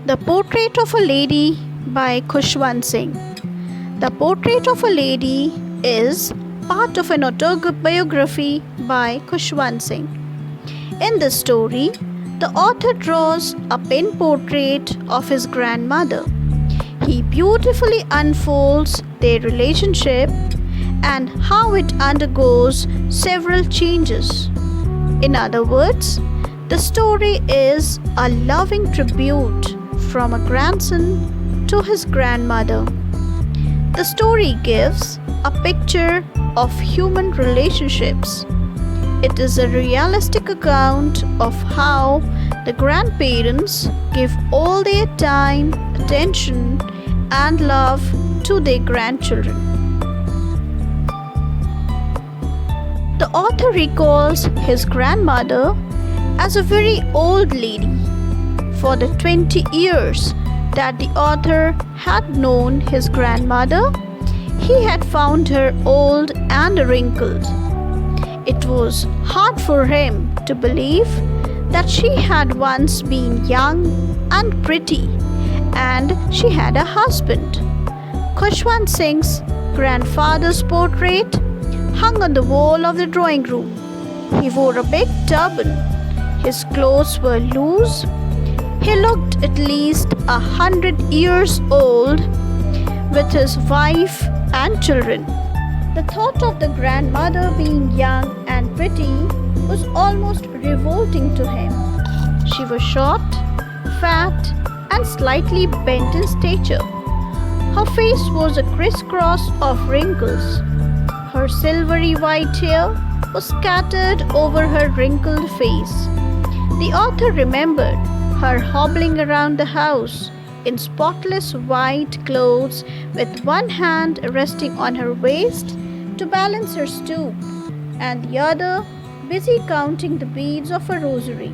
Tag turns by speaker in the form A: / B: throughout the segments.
A: The Portrait of a Lady by Khushwant Singh. The Portrait of a Lady is part of an autobiography by Khushwant Singh. In this story, the author draws a pen portrait of his grandmother. He beautifully unfolds their relationship and how it undergoes several changes. In other words, the story is a loving tribute from a grandson to his grandmother. The story gives a picture of human relationships. It is a realistic account of how the grandparents give all their time, attention, and love to their grandchildren. The author recalls his grandmother as a very old lady. For the 20 years that the author had known his grandmother, he had found her old and wrinkled. It was hard for him to believe that she had once been young and pretty and she had a husband. Khushwant Singh's grandfather's portrait hung on the wall of the drawing room. He wore a big turban. His clothes were loose. He looked at least 100 years old with his wife and children. The thought of the grandmother being young and pretty was almost revolting to him. She was short, fat, and slightly bent in stature. Her face was a crisscross of wrinkles. Her silvery white hair was scattered over her wrinkled face. The author remembered her hobbling around the house in spotless white clothes with one hand resting on her waist to balance her stoop and the other busy counting the beads of a rosary.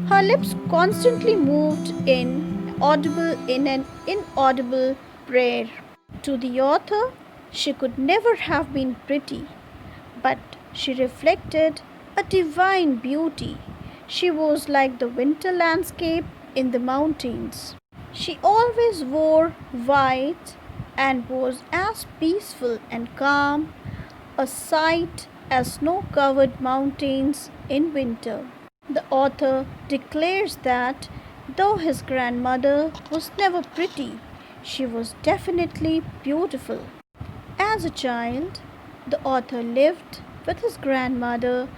A: Her lips constantly moved in an inaudible prayer. To the author, she could never have been pretty, but she reflected a divine beauty. She was like the winter landscape in the mountains. She always wore white and was as peaceful and calm a sight as snow-covered mountains in winter. The author declares that though his grandmother was never pretty, she was definitely beautiful. As a child, the author lived with his grandmother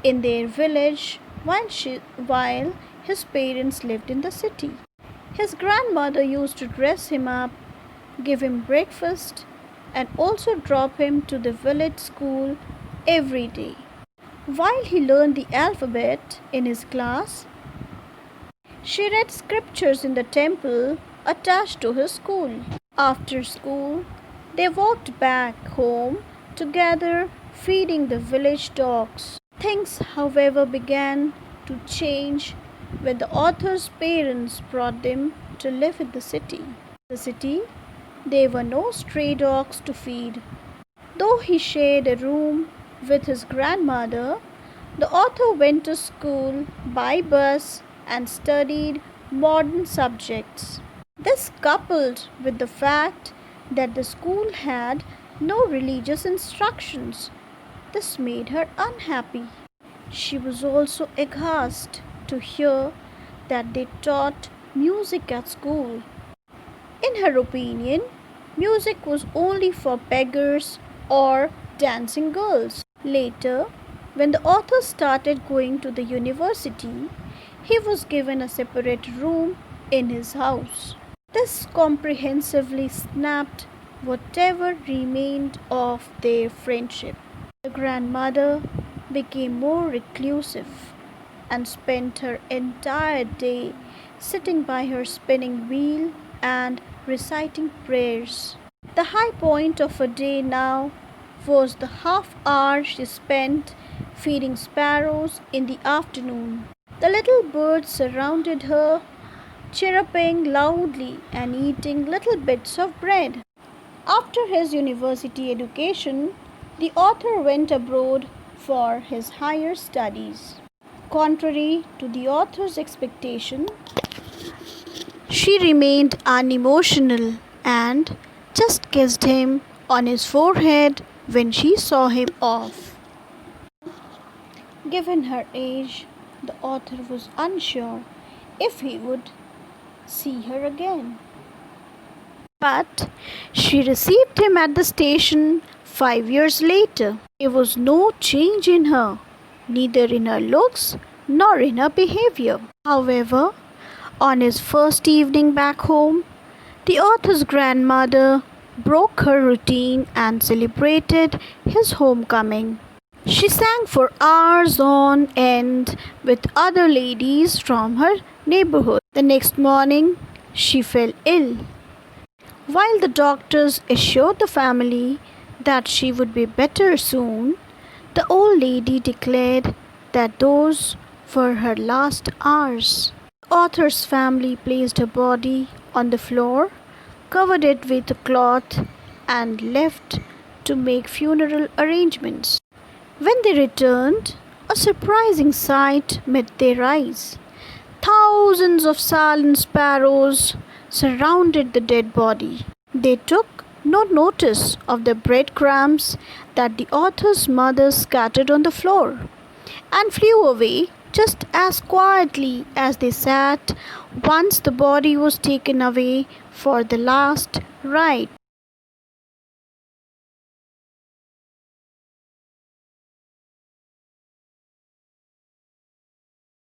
A: in their village while his parents lived in the city. His grandmother used to dress him up, give him breakfast, and also drop him to the village school every day. While he learned the alphabet in his class, she read scriptures in the temple attached to his school. After school, they walked back home together, feeding the village dogs. Things, however, began to change when the author's parents brought them to live in the city. In the city, there were no stray dogs to feed. Though he shared a room with his grandmother, the author went to school by bus and studied modern subjects. This, coupled with the fact that the school had no religious instructions, this made her unhappy. She was also aghast to hear that they taught music at school. In her opinion, music was only for beggars or dancing girls. Later, when the author started going to the university, he was given a separate room in his house. This comprehensively snapped whatever remained of their friendship. The grandmother became more reclusive and spent her entire day sitting by her spinning wheel and reciting prayers. The high point of her day now was the half hour she spent feeding sparrows in the afternoon. The little birds surrounded her, chirruping loudly and eating little bits of bread. After his university education, the author went abroad for his higher studies. Contrary to the author's expectation, she She remained unemotional and just kissed him on his forehead when she saw him off. Given her age, the author was unsure if he would see her again. But she received him at the station 5 years later. There was no change in her, neither in her looks nor in her behavior. However, on his first evening back home, the author's grandmother broke her routine and celebrated his homecoming. She sang for hours on end with other ladies from her neighborhood. The next morning, she fell ill. While the doctors assured the family that she would be better soon, the old lady declared that those were her last hours. The author's family placed her body on the floor, covered it with a cloth, and left to make funeral arrangements. When they returned, a surprising sight met their eyes. Thousands of silent sparrows surrounded the dead body. They took no notice of the breadcrumbs that the author's mother scattered on the floor and flew away just as quietly as they sat once the body was taken away for the last rite.